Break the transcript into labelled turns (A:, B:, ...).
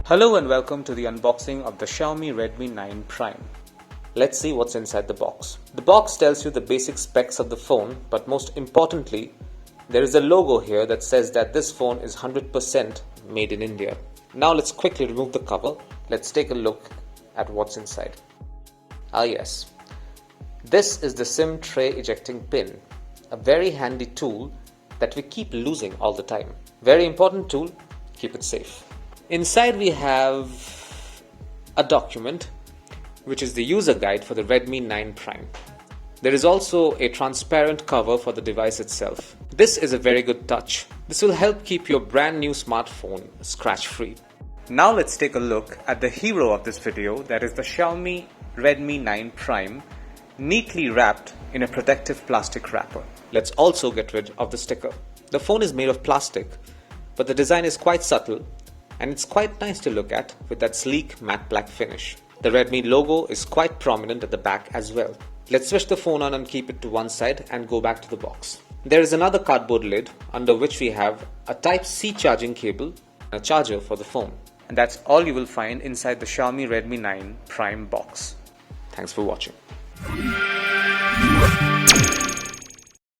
A: Hello and welcome to the unboxing of the Xiaomi Redmi 9 Prime. Let's see what's inside the box. The box tells you the basic specs of the phone, but most importantly, there is a logo here that says that this phone is 100% made in India. Now let's quickly remove the cover. Let's take a look at what's inside. Ah yes, this is the SIM tray ejecting pin, a very handy tool that we keep losing all the time. Very important tool, keep it safe. Inside we have a document which is the user guide for the Redmi 9 Prime. There is also a transparent cover for the device itself. This is a very good touch. This will help keep your brand new smartphone scratch-free. Now let's take a look at the hero of this video, that is the Xiaomi Redmi 9 Prime, neatly wrapped in a protective plastic wrapper. Let's also get rid of the sticker. The phone is made of plastic, but the design is quite subtle and it's quite nice to look at with that sleek matte black finish. The Redmi logo is quite prominent at the back as well. Let's switch the phone on and keep it to one side and go back to the box. There is another cardboard lid under which we have a Type-C charging cable and a charger for the phone. And that's all you will find inside the Xiaomi Redmi 9 Prime box. Thanks for watching.